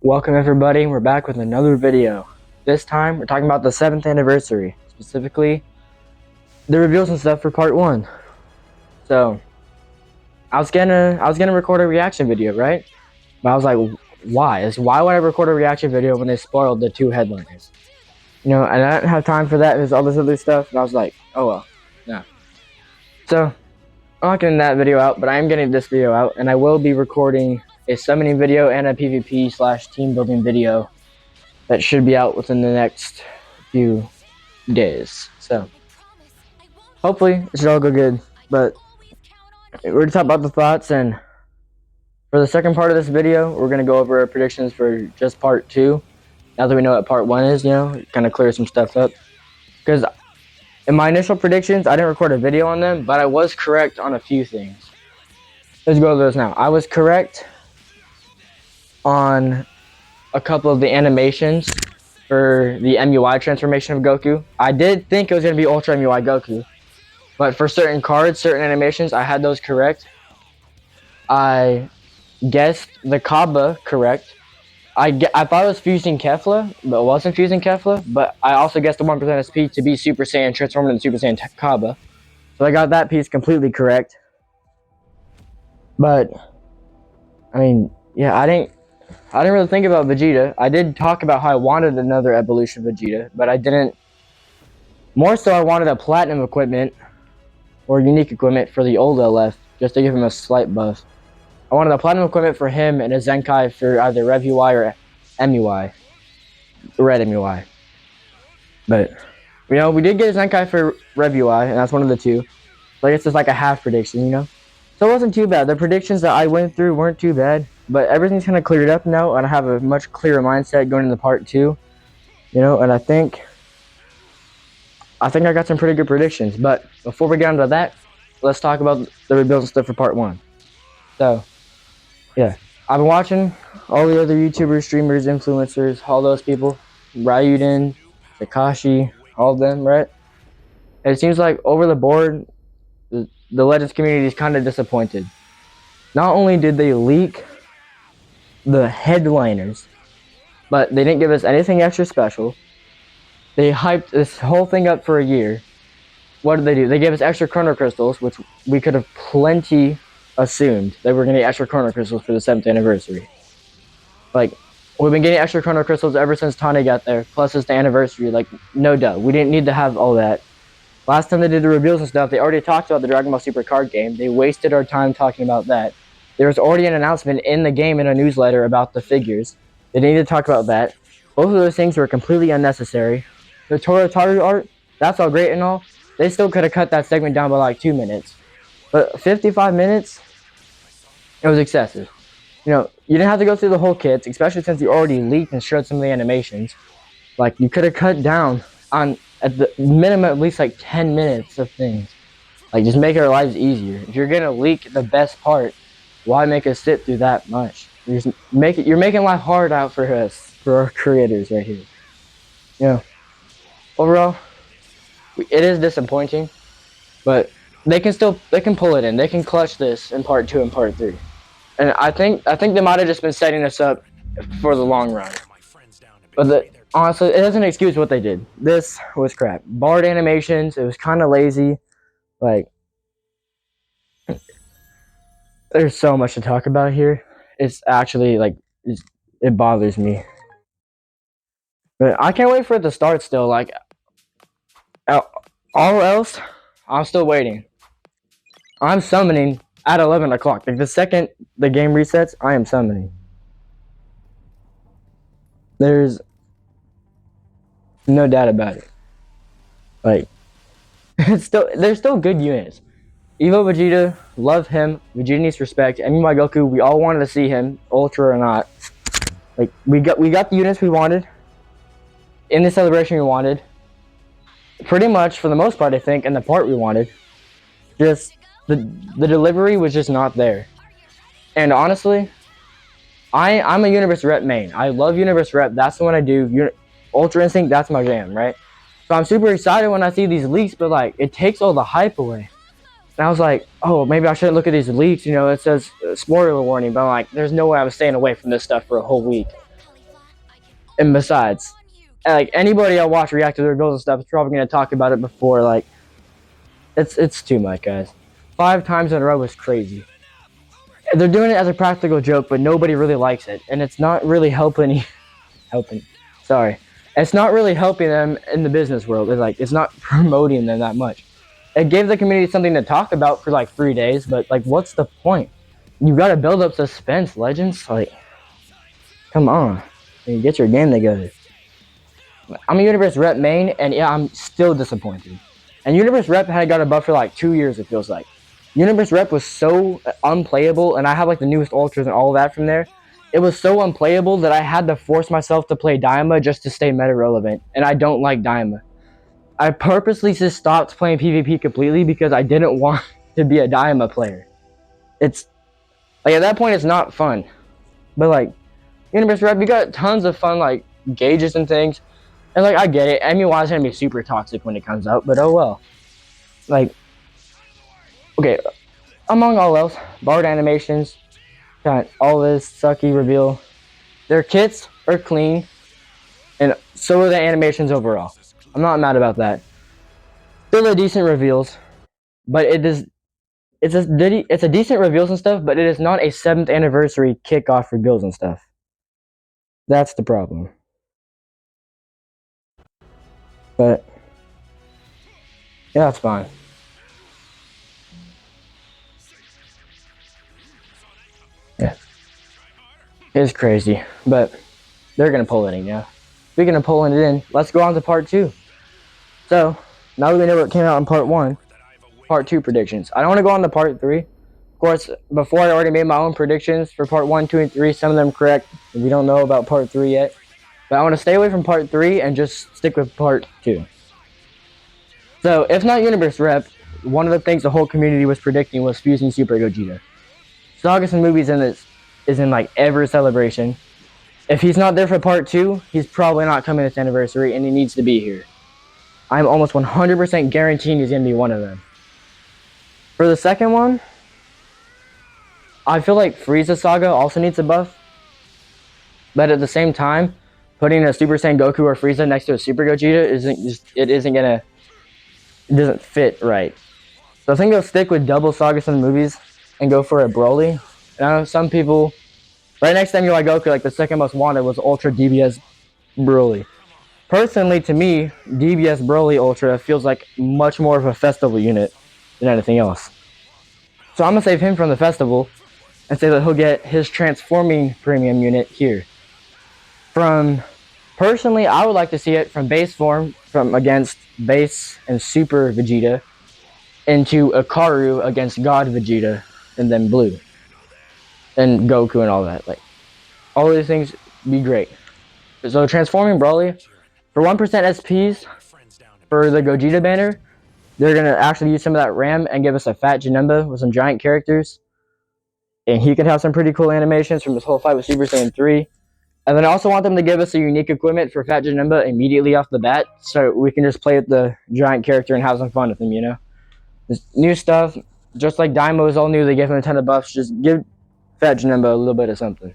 Welcome everybody, we're back with another video. This time we're talking about the 7th anniversary, specifically the reveals and stuff for part 1. So I was gonna record a reaction video, right? But I was like, why would I record a reaction video when they spoiled the 2 headliners? You know, and I didn't have time for that. There's all this other stuff, and I was like, oh well, no. So I'm not getting that video out, but I am getting this video out, and I will be recording a summoning video and a PvP/team building video that should be out within the next few days. So hopefully it should all go good. But we're gonna talk about the thoughts, and for the second part of this video, we're gonna go over our predictions for just part 2. Now that we know what part 1 is, you know, kind of clear some stuff up. Because in my initial predictions, I didn't record a video on them, but I was correct on a few things. Let's go over those now. I was correct on a couple of the animations for the MUI transformation of Goku. I did think it was going to be Ultra MUI Goku, but for certain cards, certain animations, I had those correct. I guessed the Kaba correct. I thought it was fusing Kefla, but it wasn't fusing Kefla. But I also guessed the 1% SP to be Super Saiyan transformed into Super Saiyan Kaba. So I got that piece completely correct. But I mean, yeah, I didn't really think about Vegeta. I did talk about how I wanted another evolution Vegeta, but I didn't. More so, I wanted a platinum equipment or unique equipment for the old LF, just to give him a slight buff. I wanted a platinum equipment for him and a Zenkai for either Rev UI or MUI, Red MUI. But you know, we did get a Zenkai for Rev UI, and that's one of the two. So I guess it's like a half prediction, you know. So it wasn't too bad. The predictions that I went through weren't too bad. But everything's kind of cleared up now, and I have a much clearer mindset going into part 2, you know. And I think I got some pretty good predictions. But before we get into that, let's talk about the rebuilds and stuff for part 1. So, yeah, I've been watching all the other YouTubers, streamers, influencers, all those people, Ryuden, Takashi, all of them, right? And it seems like over the board, the Legends community is kind of disappointed. Not only did they leak the headliners, but they didn't give us anything extra special. They hyped this whole thing up for a year. What did they do? They gave us extra Chrono Crystals, which we could have plenty assumed they were going to get extra Chrono Crystals for the 7th anniversary. Like, we've been getting extra Chrono Crystals ever since Tane got there, plus it's the anniversary. Like, no doubt. We didn't need to have all that. Last time they did the reveals and stuff, they already talked about the Dragon Ball Super card game. They wasted our time talking about that. There was already an announcement in the game in a newsletter about the figures. They didn't need to talk about that. Both of those things were completely unnecessary. The Torotaru art, that's all great and all. They still could have cut that segment down by like 2 minutes. But 55 minutes, it was excessive. You know, you didn't have to go through the whole kits, especially since you already leaked and showed some of the animations. Like, you could have cut down on, at the minimum, at least like 10 minutes of things. Like, just make our lives easier. If you're going to leak the best part, why make us sit through that much? You're making life hard out for us, for our creators right here. You know, overall, it is disappointing, but they can pull it in. They can clutch this in part 2 and part 3, and I think they might have just been setting us up for the long run. But honestly, it doesn't excuse what they did. This was crap. Barred animations. It was kind of lazy. Like, there's so much to talk about here. It's actually like it bothers me. But I can't wait for it to start still. Like, all else, I'm still waiting. I'm summoning at 11 o'clock. Like, the second the game resets, I am summoning. There's no doubt about it. Like, there's still good units. Evo Vegeta, love him. Vegeta needs respect. MUI Goku, we all wanted to see him, Ultra or not. Like, we got the units we wanted. In the celebration we wanted. Pretty much, for the most part, I think, in the part we wanted. Just, the delivery was just not there. And honestly, I'm a Universe Rep main. I love Universe Rep. That's the one I do. Ultra Instinct, that's my jam, right? So I'm super excited when I see these leaks, but like, it takes all the hype away. And I was like, oh, maybe I shouldn't look at these leaks. You know, it says spoiler warning, but I'm like, there's no way I was staying away from this stuff for a whole week. And besides, like anybody I watch react to their goals and stuff is probably gonna talk about it before. Like, it's too much, guys. 5 times in a row is crazy. They're doing it as a practical joke, but nobody really likes it, and it's not really helping. Sorry, it's not really helping them in the business world. It's not promoting them that much. It gave the community something to talk about for like 3 days, but like, what's the point? You gotta build up suspense, Legends. Like, come on, get your game together. I'm a Universe Rep main, and yeah, I'm still disappointed. And Universe Rep had got a buff for like 2 years, it feels like. Universe Rep was so unplayable, and I have like the newest ultras and all of that from there. It was so unplayable that I had to force myself to play Daima just to stay meta relevant, and I don't like Daima. I purposely just stopped playing PvP completely because I didn't want to be a Daima player. It's like, at that point it's not fun. But like, Universe Rep, you got tons of fun like gauges and things. And like, I get it, MUI is gonna be super toxic when it comes out, but oh well. Like, okay, among all else, Bard animations, got all this sucky reveal. Their kits are clean, and so are the animations overall. I'm not mad about that. Still a decent reveals, but it's a decent reveals and stuff, but it is not a 7th anniversary kickoff reveals and stuff. That's the problem. But yeah, that's fine. Yeah, it's crazy, but they're gonna pull it in. Yeah. Speaking of pulling it in, let's go on to part 2. So now that we know what came out in part 1, part 2 predictions. I don't want to go on to part 3. Of course, before I already made my own predictions for part 1, 2, and 3. Some of them correct. We don't know about part 3 yet. But I want to stay away from part 3 and just stick with part 2. So, if not Universe Rep, one of the things the whole community was predicting was fusing Super Gogeta. Saugus and Movies is in like every celebration. If he's not there for part 2, he's probably not coming this anniversary, and he needs to be here. I'm almost 100% guaranteeing he's going to be one of them. For the second one, I feel like Frieza Saga also needs a buff. But at the same time, putting a Super Saiyan Goku or Frieza next to a Super Gogeta it doesn't fit right. So I think they'll stick with double Saugus in the movies and go for a Broly. And I know some people, right next to MUI Goku, like the second most wanted was Ultra DBS Broly. Personally, to me, DBS Broly Ultra feels like much more of a festival unit than anything else. So I'm going to save him from the festival and say that he'll get his transforming premium unit here. Personally, I would like to see it from base form, from against base and Super Vegeta, into Ikaru against God Vegeta, and then Blue. And Goku and all that. Like, all these things be great. So transforming Broly, for 1% SPs, for the Gogeta banner, they're going to actually use some of that RAM and give us a fat Janemba with some giant characters. And he could have some pretty cool animations from this whole fight with Super Saiyan 3. And then I also want them to give us a unique equipment for Fat Janemba immediately off the bat, so we can just play with the giant character and have some fun with him, you know? This new stuff, just like Daima is all new, they give him a ton of buffs, just give Fat Janemba a little bit of something.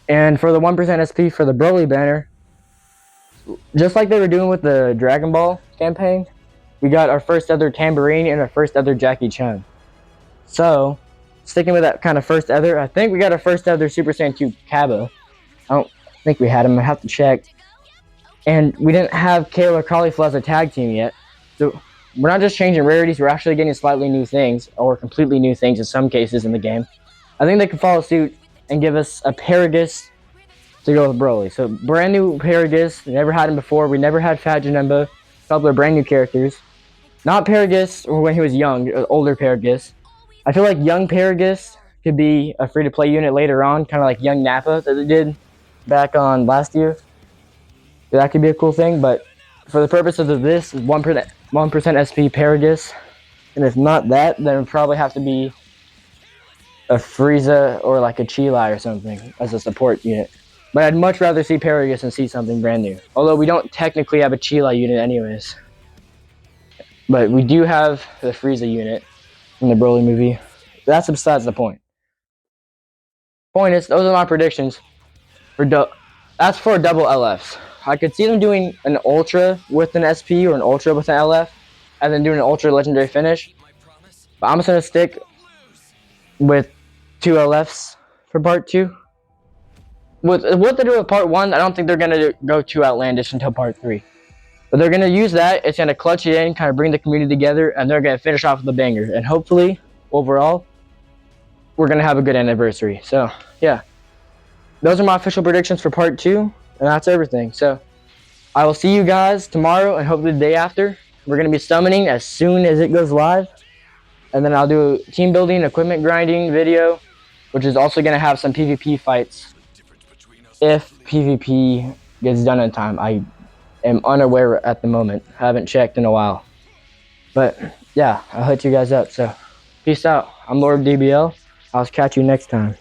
And for the 1% SP for the Broly banner, just like they were doing with the Dragon Ball campaign, we got our first ever Tambourine and our first ever Jackie Chan. So, sticking with that kind of first ever, I think we got our first ever Super Saiyan 2 Kaba. I don't think we had him, I have to check. And we didn't have Kale or Caulifla as a tag team yet. So, we're not just changing rarities, we're actually getting slightly new things, or completely new things in some cases in the game. I think they can follow suit and give us a Paragus to go with Broly. So, brand new Paragus, we never had him before, we never had Fat Janemba, a couple of brand new characters. Not Paragus, or when he was young, older Paragus. I feel like young Paragus could be a free-to-play unit later on, kind of like young Nappa that they did back on last year. That could be a cool thing, but for the purposes of this, 1% SP Paragus, and if not that, then it would probably have to be a Frieza or like a Chilai or something as a support unit. But I'd much rather see Paragus and see something brand new. Although we don't technically have a Chilai unit anyways. But we do have the Frieza unit in the Broly movie. That's besides the point. Point is, those are my predictions for That's for double LFs. I could see them doing an Ultra with an SP or an Ultra with an LF, and then doing an Ultra Legendary finish. But I'm just going to stick with 2 LFs for part 2. With what they do with part 1, I don't think they're going to go too outlandish until part 3. But they're going to use that. It's going to clutch it in, kind of bring the community together, and they're going to finish off with a banger. And hopefully, overall, we're going to have a good anniversary. So, yeah. Those are my official predictions for part 2, and that's everything. So, I will see you guys tomorrow and hopefully the day after. We're going to be summoning as soon as it goes live. And then I'll do a team building, equipment grinding video, which is also going to have some PvP fights. If PvP gets done in time. I am unaware at the moment. I haven't checked in a while. But yeah, I'll hit you guys up. So peace out. I'm Lord DBL. I'll catch you next time.